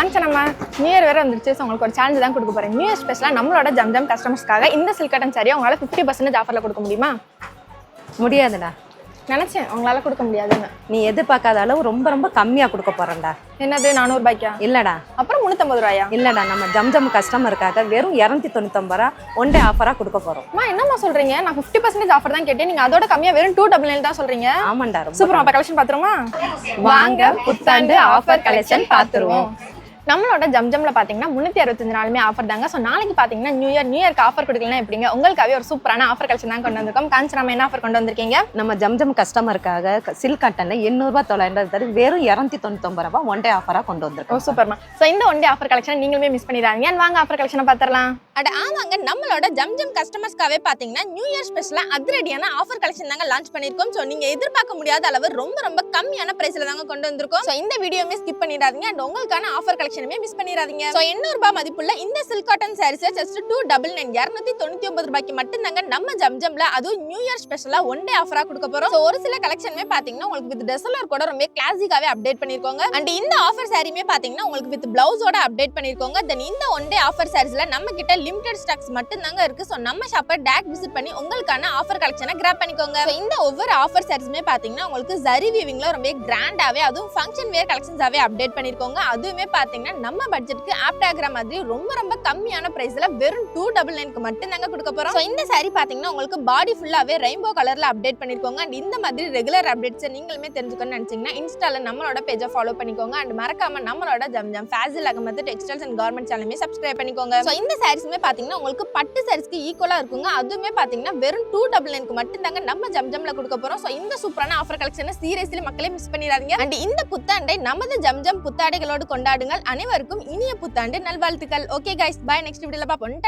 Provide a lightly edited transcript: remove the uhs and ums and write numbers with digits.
காஞ்சனம்மா new year வேறு வந்துருச்சு. So உங்களுக்கு ஒரு சேலஞ்சு தான் கொடுக்க போகிறேன். நியூ இயர் ஸ்பெஷலாக நம்மளோட ஜம்ஜம் கஸ்டமர்ஸ்க்காக இந்த சில்க் காட்டன் சாரியை உங்களால் 50% ஆஃபரில் கொடுக்க முடியுமா? முடியாதுடா. நினச்சேன் உங்களால் கொடுக்க முடியாதுன்னு. நீ எதிர்பார்க்காத அளவு ரொம்ப ரொம்ப கம்மியாக கொடுக்க போகிறேன்டா. என்னது 400 ரூபாய்க்கா? இல்லைடா. அப்புறம் 350 ரூபாயா? இல்லைடா, நம்ம ஜம்ஜம் கஸ்டமருக்காக வெறும் 299 ரூபா ஒன் டே ஆஃபராக கொடுக்க போகிறோம். அம்மா என்னம்மா சொல்கிறீங்க? நான் 50% ஆஃபர் தான் கேட்டேன். நீங்கள் அதோட கம்மியாக வெறும் 299 தான் சொல்கிறீங்க. ஆமாண்டா. சூப்பர். அப்போ கலெக்ஷன் பார்த்துருமா? வாங்க புத்தாண்டு ஆஃபர் கலெக்ஷன் பார்த்துருவோம். நம்மளோட ஜம்ஜம்ல பாத்தீங்கன்னா 365 நாளுமே ஆஃபர் தாங்க. ஸோ நாளைக்கு பாத்தீங்கன்னா நியூ இயர்க்கு ஆஃபர் கொடுக்கலன்னா எப்படிங்க? உங்களுக்காகவே ஒரு சூப்பரான ஆஃபர் கலெக்ஷன் தான் கொண்டு வந்திருக்கோம். காஞ்சனாம என்ன ஆஃபர் கொண்டு வந்திருக்கீங்க? நம்ம ஜம்ஜம் கஸ்டமருக்காக சில்க் காட்டன்ல 800 ரூபாய் 900 வெறும் 299 ரூபாய் ஒன் டே ஆஃபராக கொண்டு வந்திருக்கோம். சூப்பர்மா. ஸோ இந்த ஒன் டே ஆஃபர் கலெக்ஷன் நீங்களுமே மிஸ் பண்ணிடாதீங்க. வாங்க ஆஃபர் கலெக்ஷனை பார்த்துடலாம். ஆமாங்க, நம்மளோட ஜம்ஜம் கஸ்டமர்ஸ்க்காவே பாத்தீங்கன்னா நியூ இயர் ஸ்பெஷலா அதிரடியான ஆஃபர் கலெக்ஷன் தாங்க லான்ச் பண்ணிருக்கோம். ஸோ நீங்க எதிர்பார்க்க முடியாத அளவு ரொம்ப ரொம்ப கம்மியான பிரைஸ்ல தாங்க கொண்டு வந்திருக்கோம். ஸோ இந்த வீடியோமே ஸ்கிப் பண்ணிடாதீங்க அண்ட் உங்களுக்கான ஆஃபர் கலெக்ஷனுமே மிஸ் பண்ணிடாதீங்க. ஸோ 800 ரூபாய் மதிப்புள்ள இந்த சில்க் காட்டன் சாரீஸ் ஜஸ்ட் 299 299 ரூபாய்க்கு மட்டும் தாங்க நம்ம ஜம்ஜம்ல அதுவும் நியூ இயர் ஸ்பெஷலா ஒன் டே ஆஃபரா கொடுக்க போறோம். ஸோ ஒரு சில கலெக்ஷனுமே பாத்தீங்கன்னா உங்களுக்கு வித் டெசலர் கூட ரொம்ப கிளாசிக்காவே அப்டேட் பண்ணிருக்கோங்க. அண்ட் இந்த ஆஃபர் சாரியுமே பாத்தீங்கன்னா உங்களுக்கு வித் பிளவுஸோட அப்டேட் பண்ணிருக்கோங்க. தென் இந்த ஒன் டே ஆஃபர் சாரீஸ்ல நம்ம கிட்ட லிமிடெட் ஸ்டாக்ஸ் மட்டும் தாங்க இருக்கு. ஸோ நம்ம ஷாப்பை டைரக்ட் விசிட் பண்ணி உங்களுக்கான ஆஃபர் கலெக்ஷனை கிராப் பண்ணிக்கோங்க. இந்த ஒவ்வொரு ஆஃபர் சாரீஸுமே பாத்தீங்கன்னா உங்களுக்கு ஜரி வீவிங்ல ரொம்ப கிராண்டாவே அதுவும் ஃபங்க்ஷன் வேர் கலெக்ஷன்ஸாவே அப்டேட் பண்ணிருக்கோங்க. அதுவுமே பாத்தீங்கன்னா நம்ம பட்ஜெட்க்கு ஆப்ட் ஆகிற மாதிரி ரொம்ப ரொம்ப கம்மியான பிரைஸ்ல வெறும் 299க்கு மட்டும் தாங்க கொடுக்க போறோம். ஸோ இந்த சாரி பாத்தீங்கன்னா உங்களுக்கு பாடி ஃபுல்லாவே ரெயின்போ கலர்ல அப்டேட் பண்ணிருக்கோங்க. அண்ட் இந்த மாதிரி ரெகுலர் அப்டேட்ஸ் நீங்களுமே தெரிஞ்சுக்கணும்னு நினைச்சீங்கன்னா இன்ஸ்டால நம்மளோட பேஜை ஃபாலோ பண்ணிக்கோங்க. அண்ட் மறக்காம நம்மளோட Zamzam Fazil Ahamed textiles and garment சேனலுமே சப்ஸ்கிரைப் பண்ணிக்கோங்க. ஸோ இந்த சாரீஸ்மே பாத்தீங்கன்னா உங்களுக்கு பட்டு சாரீஸ்க்கு ஈக்குவலா இருக்குங்க. அதுவுமே பாத்தீங்கன்னா வெறும் 299க்கு மட்டும் தாங்க நம்ம ஜம்ஜம்ல கொடுக்க போறோம். ஸோ இந்த சூப்பரான ஆஃபர் கலெக்ஷனை சீரியஸ்லி மக்களே மிஸ் பண்ணிடாதீங்க. அண்ட் இந்த புத்தாண்டை நமது ஜம்ஜம் புத்தாடைகளோடு கொண்டாடுங்கள். அனைவருக்கும் இனிய புத்தாண்டு நல்வாழ்த்துக்கள். Okay guys, by. நெக்ஸ்ட் வீடியோல பாப்போம்.